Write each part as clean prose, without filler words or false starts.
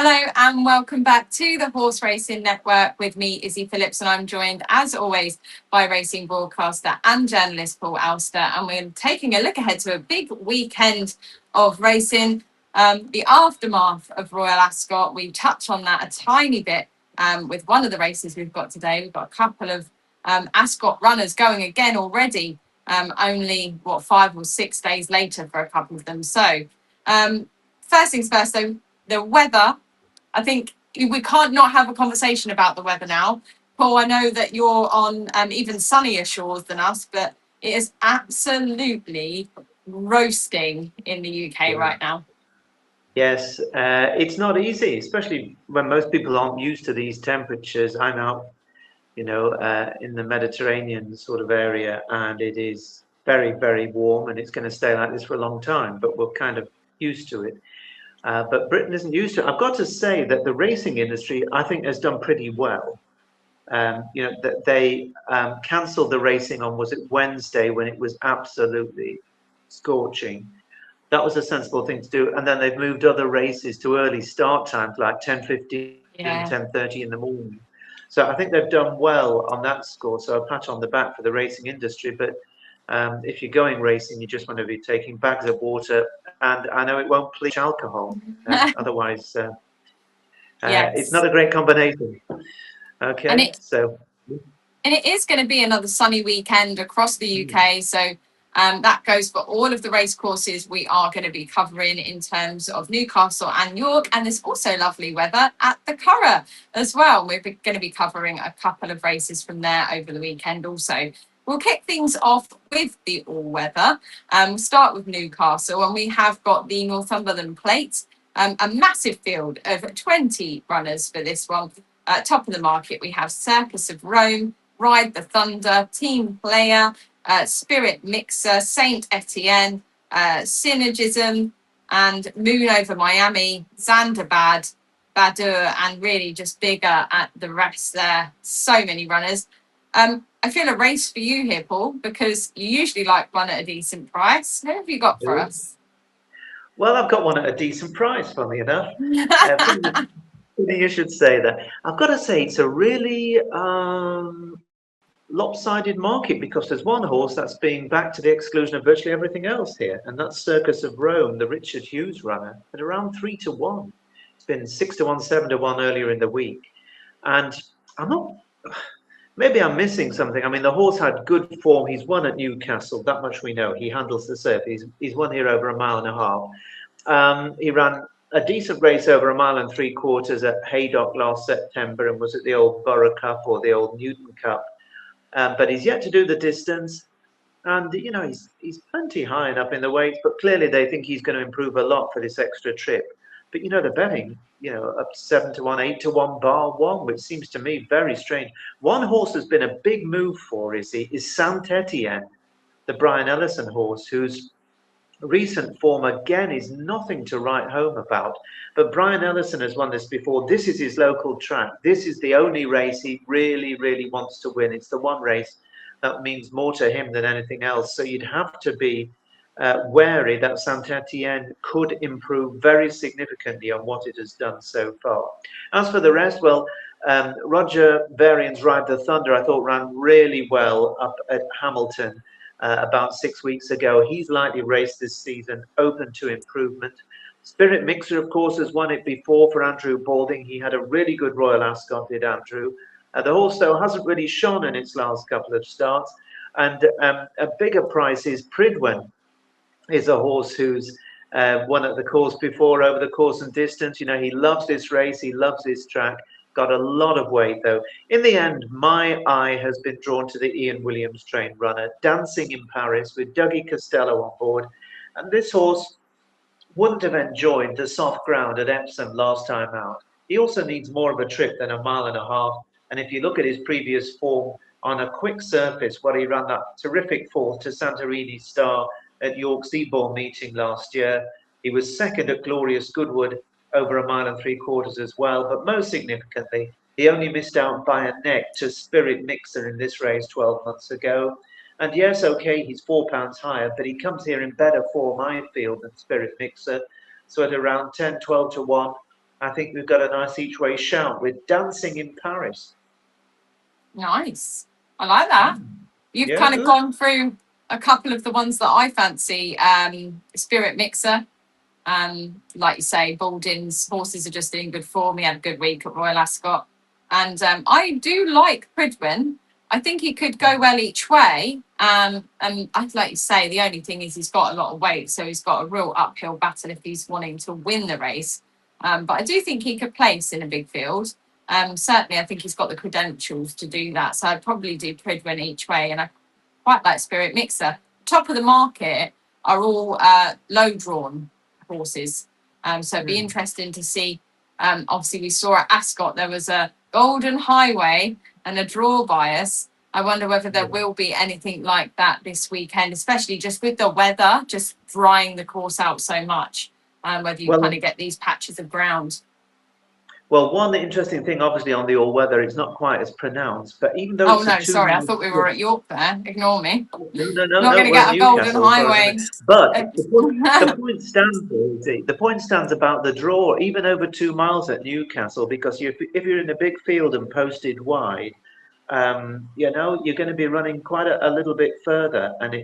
Hello and welcome back to the Horse Racing Network with me, Izzy Phillips, and I'm joined as always by racing broadcaster and journalist Paul Alster, and we're taking a look ahead to a big weekend of racing, the aftermath of Royal Ascot. We touch on that a tiny bit with one of the races we've got today. We've got a couple of Ascot runners going again already, only 5 or 6 days later for a couple of them. So first things first, though, the weather. I think we can't not have a conversation about the weather now. Paul, I know that you're on even sunnier shores than us, but it is absolutely roasting in the UK right now. Yes, it's not easy, especially when most people aren't used to these temperatures. I'm out, in the Mediterranean sort of area, and it is very, very warm, and it's going to stay like this for a long time, but we're kind of used to it. But Britain isn't used to it. I've got to say that the racing industry, I think, has done pretty well. That they cancelled the racing on, was it Wednesday, when it was absolutely scorching. That was a sensible thing to do. And then they've moved other races to early start times, like 10:15 and 10:30 in the morning. So I think they've done well on that score. So a pat on the back for the racing industry. But if you're going racing, you just want to be taking bags of water. And I know it won't please alcohol. Otherwise, it's not a great combination. Okay, and it is going to be another sunny weekend across the UK. So that goes for all of the race courses we are going to be covering in terms of Newcastle and York. And there's also lovely weather at the Curragh as well. We're going to be covering a couple of races from there over the weekend also. We'll kick things off with the all-weather. We'll start with Newcastle, and we have got the Northumberland Plate, a massive field of 20 runners for this one. Top of the market, we have Circus of Rome, Ride the Thunder, Team Player, Spirit Mixer, Saint Etienne, Synergism, and Moon Over Miami, Xanderbad, Badur, and really just bigger at the rest there. So many runners. I feel a race for you here, Paul, because you usually like one at a decent price. Who have you got for us? Well, I've got one at a decent price, funnily enough. You should say that. I've got to say, it's a really lopsided market, because there's one horse that's being backed to the exclusion of virtually everything else here, and that's Circus of Rome, the Richard Hughes runner, at around 3-1. It's been 6-1, 7-1 earlier in the week. And maybe I'm missing something. I mean, the horse had good form. He's won at Newcastle, that much we know. He handles the surface. He's won here over 1.5 miles. He ran a decent race over 1.75 miles at Haydock last September, and was at the old Borough Cup or the old Newton Cup. But he's yet to do the distance, and he's plenty high enough in the weights, but clearly they think he's going to improve a lot for this extra trip. But the betting, up 7-1, 8-1 bar one, which seems to me very strange. One horse has been a big move for is Saint Etienne, the Brian Ellison horse, whose recent form again is nothing to write home about. But Brian Ellison has won this before. This is his local track. This is the only race he really, really wants to win. It's the one race that means more to him than anything else. So you'd have to be wary that Saint Etienne could improve very significantly on what it has done so far. As for the rest, well, Roger Varian's Ride the Thunder, I thought, ran really well up at Hamilton about 6 weeks ago. He's lightly raced this season, open to improvement. Spirit Mixer, of course, has won it before for Andrew Balding. He had a really good Royal Ascot, did Andrew. The horse, though, hasn't really shone in its last couple of starts. And a bigger price is Pridwen, is a horse who's won at the course before over the course and distance. He loves this race. He loves this track. Got a lot of weight, though. In the end, my eye has been drawn to the Ian Williams trained runner, Dancing in Paris, with Dougie Costello on board. And this horse wouldn't have enjoyed the soft ground at Epsom last time out. He also needs more of a trip than 1.5 miles. And if you look at his previous form on a quick surface, where he ran that terrific fourth to Santorini Star at York Seabourn meeting last year, he was second at Glorious Goodwood over 1.75 miles as well. But most significantly, he only missed out by a neck to Spirit Mixer in this race 12 months ago. And yes, okay, he's £4 higher, but he comes here in better form, I feel, than Spirit Mixer. So at around 10, 12-1, I think we've got a nice each way shout with Dancing in Paris. Nice. I like that. You've Yeah, kind of good. gone through a couple of the ones that I fancy. Spirit Mixer. Like you say, Baldwin's horses are just in good form. He had a good week at Royal Ascot. And I do like Pridwin. I think he could go well each way. And I'd like you say, the only thing is he's got a lot of weight, so he's got a real uphill battle if he's wanting to win the race. But I do think he could place in a big field. Certainly, I think he's got the credentials to do that. So I'd probably do Pridwin each way. And I quite like Spirit Mixer. Top of the market are all low drawn horses. So it'd be interesting to see. Obviously, we saw at Ascot there was a Golden Highway and a draw bias. I wonder whether there will be anything like that this weekend, especially just with the weather, just drying the course out so much. Whether you kind of get these patches of ground. Well, one interesting thing, obviously, on the all weather, it's not quite as pronounced, but even though Oh it's a no, sorry, I 2 mile thought we were sprint, at York there. Ignore me. no, Not going to we're at get a Golden Newcastle as far as I know. Highway. But the point stands, the point stands about the draw, even over 2 miles at Newcastle, because if you're in a big field and posted wide, you know, you're going to be running quite a little bit further, and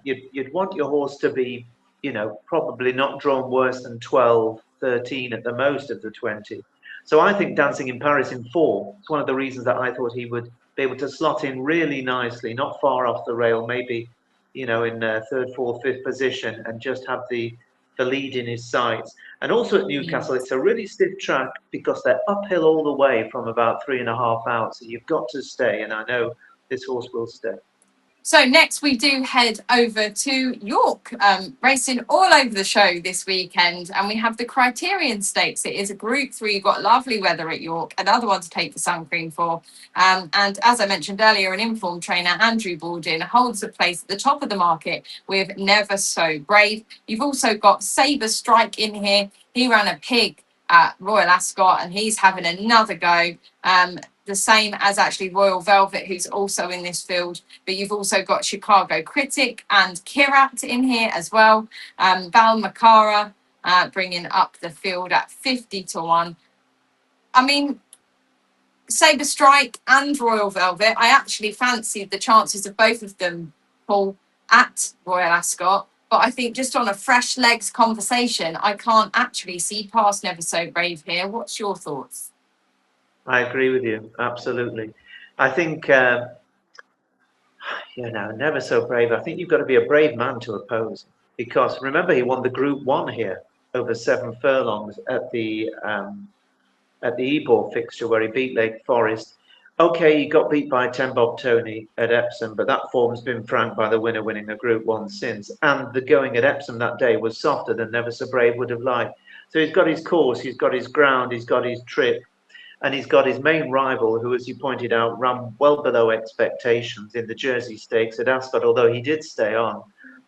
you'd want your horse to be, you know, probably not drawn worse than 12, 13 at the most of the 20. So I think Dancing in Paris in 4 is one of the reasons that I thought he would be able to slot in really nicely, not far off the rail, maybe, you know, in third, fourth, fifth position, and just have the lead in his sights. And also at Newcastle, it's a really stiff track because they're uphill all the way from about 3.5 out. So you've got to stay, and I know this horse will stay. So next we do head over to York, racing all over the show this weekend, and we have the Criterion Stakes. It is a Group 3. You've got lovely weather at York, another one to take the sun cream for. And as I mentioned earlier, an informed trainer, Andrew Baldwin, holds a place at the top of the market with Never So Brave. You've also got Sabre Strike in here. He ran a pig at Royal Ascot, and he's having another go. The same as actually Royal Velvet, who's also in this field. But you've also got Chicago Critic and Kirat in here as well. Val Makara bringing up the field at 50-1. I mean, Sabre Strike and Royal Velvet, I actually fancied the chances of both of them, Paul, at Royal Ascot. But I think just on a fresh legs conversation, I can't actually see past Never So Brave here. What's your thoughts? I agree with you, absolutely. I think, you know, Never So Brave. I think you've got to be a brave man to oppose, because remember he won the Group 1 here over 7 furlongs at the Ebor fixture where he beat Lake Forest. Okay, he got beat by Ten Bob Tony at Epsom, but that form's been franked by the winner winning a Group 1 since. And the going at Epsom that day was softer than Never So Brave would have liked. So he's got his course, he's got his ground, he's got his trip, and he's got his main rival, who, as you pointed out, ran well below expectations in the Jersey Stakes at Ascot, although he did stay on.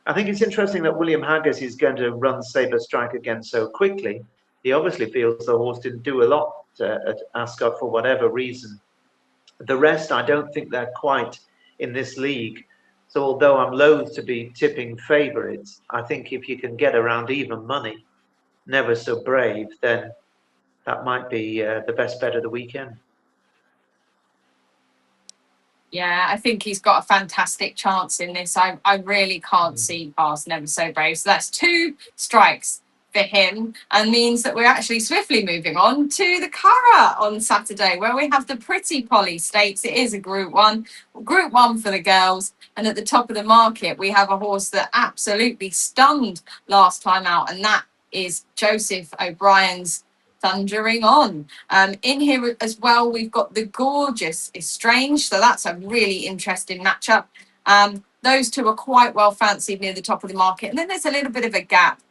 I think it's interesting that William Haggas is going to run Sabre Strike again so quickly. He obviously feels the horse didn't do a lot at Ascot for whatever reason. The rest, I don't think they're quite in this league. So although I'm loath to be tipping favourites, I think if you can get around even money, Never So Brave, then that might be the best bet of the weekend. Yeah, I think he's got a fantastic chance in this. I really can't see past Never So Brave. So that's 2 strikes for him, and means that we're actually swiftly moving on to the Curragh on Saturday, where we have the Pretty Polly Stakes. It is a Group 1 for the girls. And at the top of the market, we have a horse that absolutely stunned last time out, and that is Joseph O'Brien's Thundering On. In here as well, we've got the gorgeous Estrange. So that's a really interesting matchup. Those two are quite well fancied near the top of the market. And then there's a little bit of a gap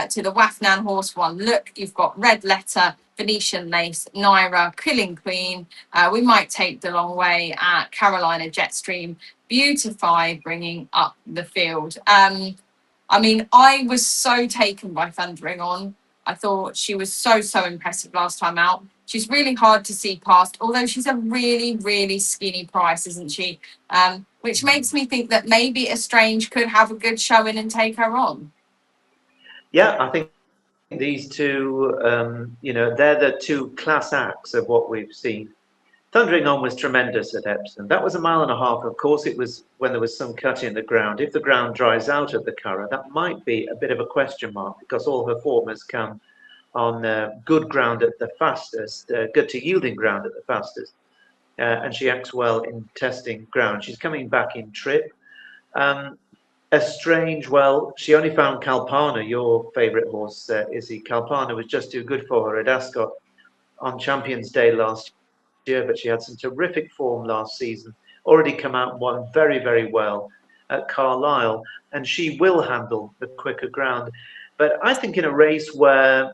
to the Wafnan Horse One. Look, you've got Red Letter, Venetian Lace, Naira, Killing Queen. We might take the long way at Carolina Jetstream. Beautify bringing up the field. I mean, I was so taken by Thundering On. I thought she was so impressive last time out. She's really hard to see past, although she's a really, really skinny price, isn't she? Which makes me think that maybe Estrange could have a good showing and take her on. Yeah, I think these two, they're the two class acts of what we've seen. Thundering On was tremendous at Epsom. That was a mile and a half. Of course, it was when there was some cut in the ground. If the ground dries out at the Curragh, that might be a bit of a question mark because all her form has come on good ground at the fastest, good to yielding ground at the fastest. And she acts well in testing ground. She's coming back in trip. Well, she only found Kalpana, your favourite horse, Izzy. Kalpana was just too good for her at Ascot on Champions Day last year, but she had some terrific form last season. Already come out and won very, very well at Carlisle, and she will handle the quicker ground. But I think in a race where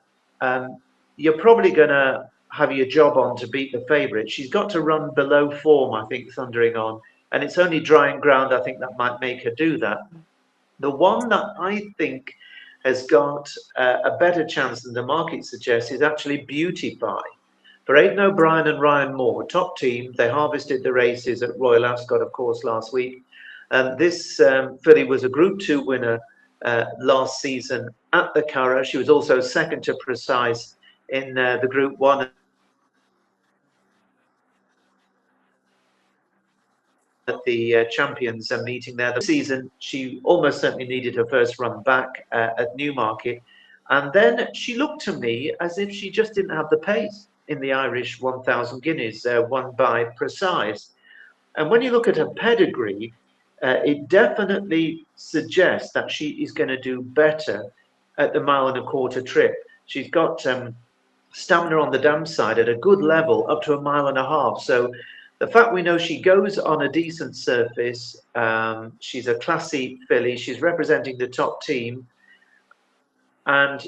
you're probably going to have your job on to beat the favourite, she's got to run below form, I think, Thundering On. And it's only drying ground, I think, that might make her do that. The one that I think has got a better chance than the market suggests is actually Beautify. For Aidan O'Brien and Ryan Moore, top team, they harvested the races at Royal Ascot, of course, last week. This filly was a Group 2 winner last season at the Curragh. She was also second to Precise in the Group 1 at the Champions meeting there. The season, she almost certainly needed her first run back at Newmarket. And then she looked to me as if she just didn't have the pace in the Irish 1,000 guineas won by Precise. And when you look at her pedigree, it definitely suggests that she is going to do better at the mile and a quarter trip. She's got stamina on the dam side at a good level up to a mile and a half. So the fact we know she goes on a decent surface, she's a classy filly, she's representing the top team. And,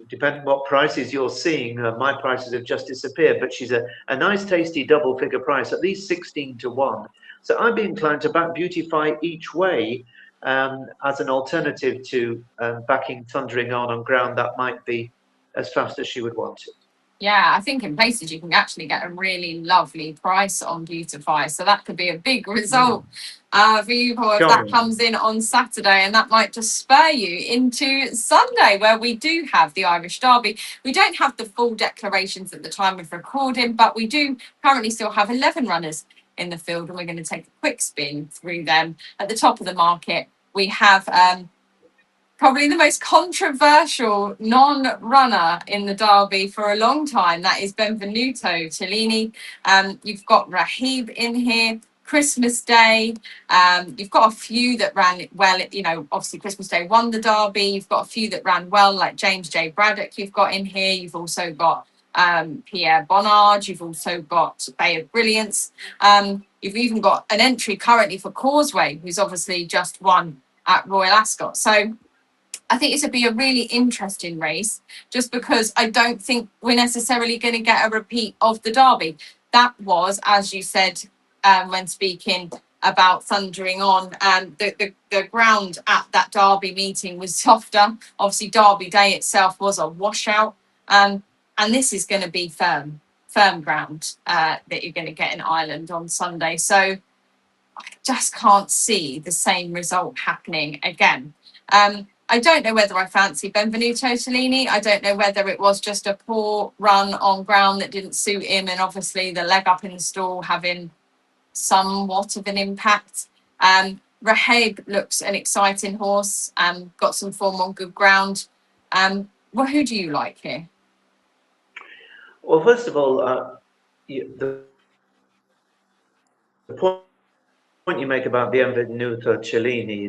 depending on what prices you're seeing, my prices have just disappeared, but she's a nice, tasty double figure price, at least 16 to 1. So I'd be inclined to back Beautify each way as an alternative to backing Thundering On ground that might be as fast as she would want it. Yeah, I think in places you can actually get a really lovely price on Beautify. So that could be a big result for you, Paul, if that comes in on Saturday. And that might just spur you into Sunday, where we do have the Irish Derby. We don't have the full declarations at the time of recording, but we do currently still have 11 runners in the field. And we're going to take a quick spin through them. At the top of the market, we have probably the most controversial non-runner in the Derby for a long time. That is Benvenuto Cellini. You've got Rahib in here. Christmas Day. You've got a few that ran well. Obviously Christmas Day won the Derby. You've got a few that ran well, like James J. Braddock you've got in here. You've also got Pierre Bonnard. You've also got Bay of Brilliance. You've even got an entry currently for Causeway, who's obviously just won at Royal Ascot. So I think it's going to be a really interesting race, just because I don't think we're necessarily going to get a repeat of the Derby. That was, as you said, when speaking about Thundering On, the ground at that Derby meeting was softer. Obviously, Derby Day itself was a washout. And this is going to be firm ground that you're going to get in Ireland on Sunday. So I just can't see the same result happening again. I don't know whether I fancy Benvenuto Cellini. I don't know whether it was just a poor run on ground that didn't suit him, and obviously the leg up in the stall having somewhat of an impact. Rahib looks an exciting horse, got some form on good ground. Well, who do you like here? Well, first of all, the point you make about Benvenuto Cellini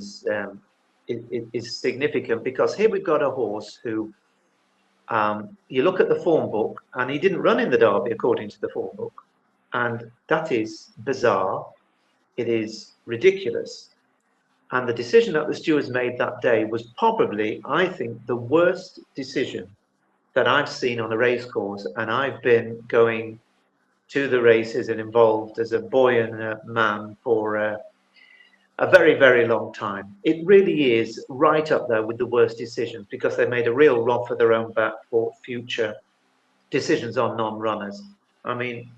is significant, because here we've got a horse who, you look at the form book, and he didn't run in the Derby according to the form book, and that is bizarre. It is ridiculous. And the decision that the stewards made that day was probably, I think, the worst decision that I've seen on a race course, and I've been going to the races and involved as a boy and a man for a very, very long time. It really is right up there with the worst decisions, because they made a real rod for their own back for future decisions on non-runners. I mean,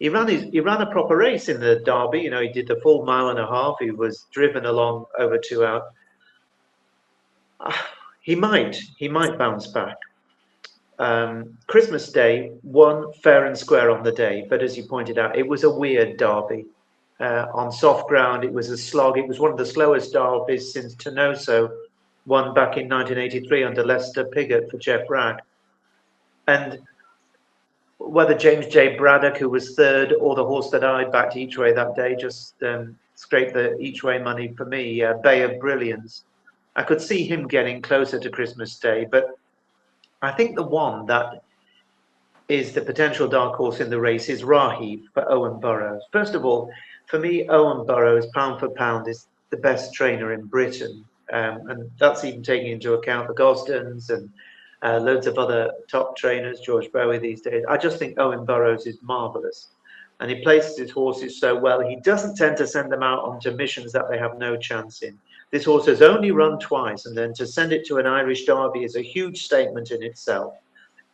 he ran a proper race in the Derby. He did the full mile and a half. He was driven along over 2 hours. He might bounce back. Christmas Day won fair and square on the day, but as you pointed out, it was a weird derby. On soft ground, it was a slog. It was one of the slowest derbies since Tenoso won back in 1983 under Lester Piggott for Jeff Ragg. And whether James J. Braddock, who was third, or the horse that I backed each way that day, just scraped the each way money for me, Bay of Brilliance. I could see him getting closer to Christmas Day, but I think the one that is the potential dark horse in the race is Rahib for Owen Burrows. First of all, for me, Owen Burrows, pound for pound, is the best trainer in Britain. And that's even taking into account the Gosdens and loads of other top trainers, George Bowie these days. I just think Owen Burrows is marvellous. And he places his horses so well. He doesn't tend to send them out onto missions that they have no chance in. This horse has only run twice, and then to send it to an Irish Derby is a huge statement in itself.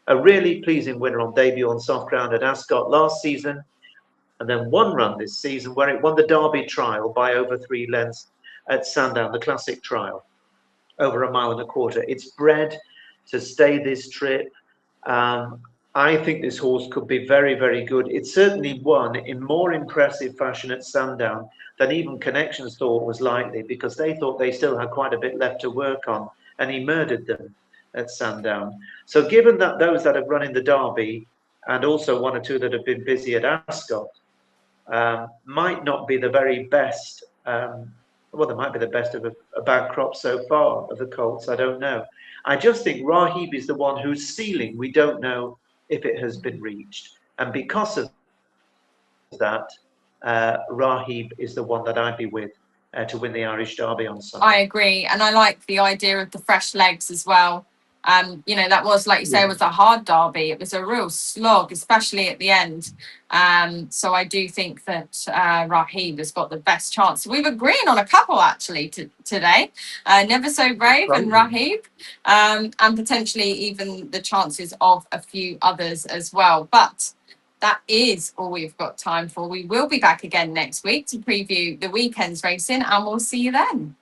A really pleasing winner on debut on soft ground at Ascot last season, and then one run this season where it won the Derby Trial by over 3 lengths at Sandown, the classic trial, over a mile and a quarter. It's bred to stay this trip. I think this horse could be very, very good. It certainly won in more impressive fashion at Sandown than even Connections thought was likely, because they thought they still had quite a bit left to work on, and he murdered them at Sandown. So given that those that have run in the Derby, and also one or two that have been busy at Ascot, might not be the very best, well, they might be the best of a bad crop so far of the colts, I don't know. I just think Rahib is the one whose ceiling we don't know if it has been reached. And because of that, Rahib is the one that I'd be with to win the Irish Derby on Sunday. I agree. And I like the idea of the fresh legs as well. That was, like you say, it was a hard derby. It was a real slog, especially at the end. So I do think that Rahib has got the best chance. We've agreed on a couple actually today. Never So Brave and Rahib, and potentially even the chances of a few others as well. But that is all we've got time for. We will be back again next week to preview the weekend's racing, and we'll see you then.